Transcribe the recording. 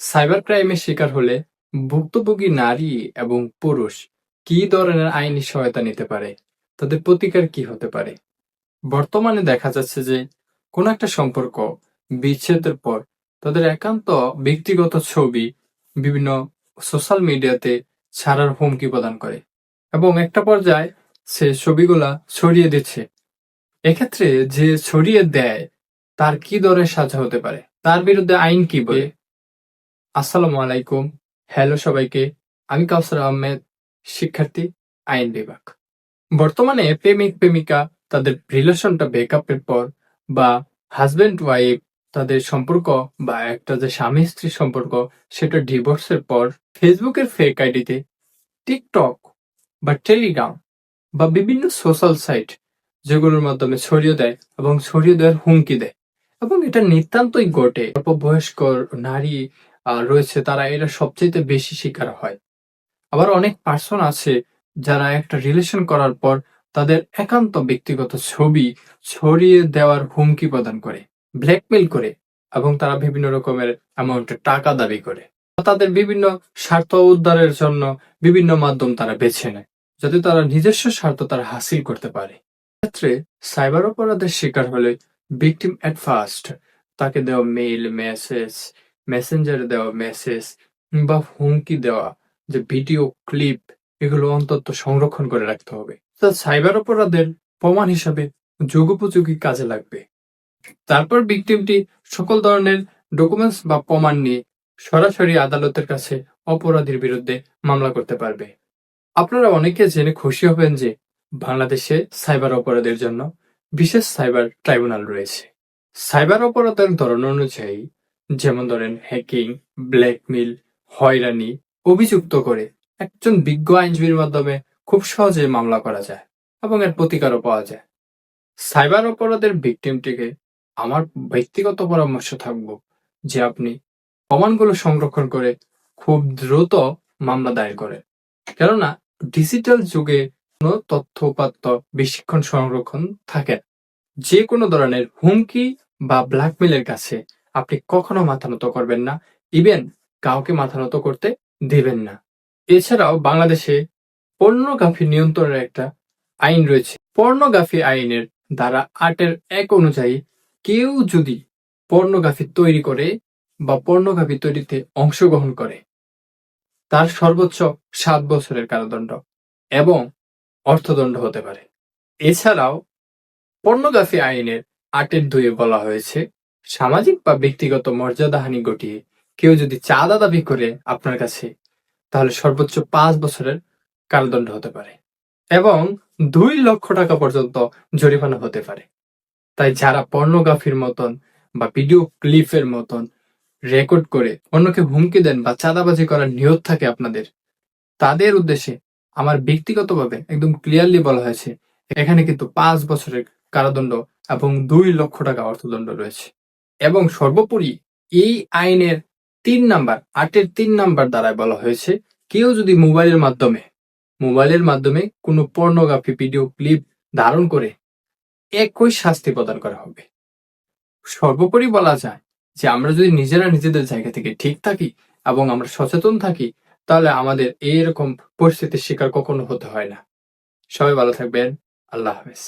Cyber ক্রাইমের শিকার হলে ভুক্তভোগী নারী এবং পুরুষ কি ধরনের আইনি সহায়তা নিতে পারে? তাদের প্রতিকার কি হতে পারে? বর্তমানে দেখা যাচ্ছে যে কোনো একটা সম্পর্ক বিচ্ছেদের পর তাদের একান্ত ব্যক্তিগত ছবি বিভিন্ন সোশ্যাল মিডিয়াতে ছাড়ার হুমকি প্রদান করে এবং একটা পর্যায়ে সে ছবিগুলা ছড়িয়ে দিচ্ছে। এক্ষেত্রে যে ছড়িয়ে দেয় তার কি ধরনের সাজা হতে পারে? তার বিরুদ্ধে আইন কি বলে? আসসালামু আলাইকুম। হ্যালো সবাইকে। আমি কাউসার আহমেদ, শিক্ষার্থী, আইন বিভাগ। বর্তমানে প্রেমিক-প্রেমিকা তাদের রিলেশনটা ব্রেকআপের পর বা হাসব্যান্ড ওয়াইফ তাদের সম্পর্ক বা একটা যে স্বামী-স্ত্রীর সম্পর্ক সেটা ডিভোর্সের পর ফেসবুকের ফেক আইডিতে, টিকটক বা টেলিগ্রাম বা বিভিন্ন সোশ্যাল সাইট যেগুলোর মাধ্যমে ছড়িয়ে দেয় এবং ছড়িয়ে দেওয়ার হুমকি দেয় এবং এটা নিতান্তই ঘটে। অল্পবয়স্ক নারী রয়েছে তারা এটা সবচাইতে বেশি শিকার হয়। আবার অনেক পার্সন আছে যারা একটা রিলেশন করার পর তাদের একান্ত ব্যক্তিগত ছবি ছড়িয়ে দেওয়ার হুমকি প্রদান করে, ব্ল্যাকমেইল করে এবং তারা বিভিন্ন রকমের অ্যামাউন্টের টাকা দাবি করে। তাদের বিভিন্ন স্বার্থ উদ্ধারের জন্য বিভিন্ন মাধ্যম তারা বেছে নেয় যাতে তারা নিজস্ব স্বার্থ তারা হাসিল করতে পারে। ক্ষেত্রে সাইবার অপরাধের শিকার হলে ভিকটিম এট ফার্স্ট তাকে দেওয়া মেইল, মেসেজ, মেসেঞ্জারে দেওয়া মেসেজ বা হুমকি দেওয়া যে ভিডিও ক্লিপ এগুলো অন্তত সংরক্ষণ করে রাখতে হবে। তা সাইবার অপরাধের প্রমাণ হিসাবে যুগোপযোগী কাজে লাগবে। তারপর ভিকটিমটি সকল ধরনের ডকুমেন্টস বা প্রমাণ নিয়ে সরাসরি আদালতের কাছে অপরাধীর বিরুদ্ধে মামলা করতে পারবে। আপনারা অনেকে জেনে খুশি হবেন যে বাংলাদেশে সাইবার অপরাধের জন্য বিশেষ সাইবার ট্রাইব্যুনাল রয়েছে। সাইবার অপরাধের ধরন অনুযায়ী যেমন ধরেন হ্যাকিং, ব্ল্যাকমেইল, হয়রানি অভিযুক্ত করে একজন বিজ্ঞ আইনজীবীর মাধ্যমে খুব সহজে মামলা করা যায় এবং এর প্রতিকারও পাওয়া যায়। সাইবার অপরাধের ভিকটিমটিকে আমার ব্যক্তিগত পরামর্শ থাকবো যে আপনি প্রমাণগুলো সংরক্ষণ করে খুব দ্রুত মামলা দায়ের করেন। কেননা ডিজিটাল যুগে কোনো তথ্য উপাত্ত বেশিক্ষণ সংরক্ষণ থাকে না। যে কোনো ধরনের হুমকি বা ব্ল্যাকমেইলের কাছে আপনি কখনো মাথা নত করবেন না, ইভেন কাউকে মাথা নত করতে দিবেন না। এছাড়াও বাংলাদেশে পর্নোগ্রাফি নিয়ন্ত্রণের একটা আইন রয়েছে। পর্নোগ্রাফি আইনের ধারা ৮-১ অনুযায়ী কেউ যদি পর্নোগ্রাফি তৈরি করে বা পর্নোগ্রাফি তৈরিতে অংশগ্রহণ করে তার সর্বোচ্চ ৭ বছরের কারাদণ্ড এবং অর্থদণ্ড হতে পারে। এছাড়াও পর্নোগ্রাফি আইনের ৮-২ বলা হয়েছে সামাজিক বা ব্যক্তিগত মর্যাদাহানি ঘটিয়ে কেউ যদি চাঁদা দাবি করে আপনার কাছে তাহলে সর্বোচ্চ ৫ বছরের কারাদণ্ড হতে পারে এবং ২ লক্ষ টাকা পর্যন্ত জরিমানা হতে পারে। তাই যারা পর্নোগ্রাফির মতন বা ভিডিও ক্লিপের মতন রেকর্ড করে অন্যকে হুমকি দেন বা চাঁদাবাজি করার নিয়ত থাকে আপনাদের, তাদের উদ্দেশ্যে আমার ব্যক্তিগতভাবে একদম ক্লিয়ারলি বলা হয়েছে এখানে কিন্তু ৫ বছরের কারাদণ্ড এবং ২ লক্ষ টাকা অর্থদণ্ড রয়েছে। এবং সর্বোপরি এই আইনের ৩ নাম্বার ৮-এর ৩ নাম্বার দ্বারায় বলা হয়েছে কেউ যদি মোবাইলের মাধ্যমে কোনো পর্নোগ্রাফি ভিডিও ক্লিপ ধারণ করে একই শাস্তি প্রদান করা হবে। সর্বোপরি বলা যায় যে আমরা যদি নিজেরা নিজেদের জায়গা থেকে ঠিক থাকি এবং আমরা সচেতন থাকি তাহলে আমাদের এরকম পরিস্থিতির শিকার কখনো হতে হয় না। সবাই ভালো থাকবেন। আল্লাহ হাফেজ।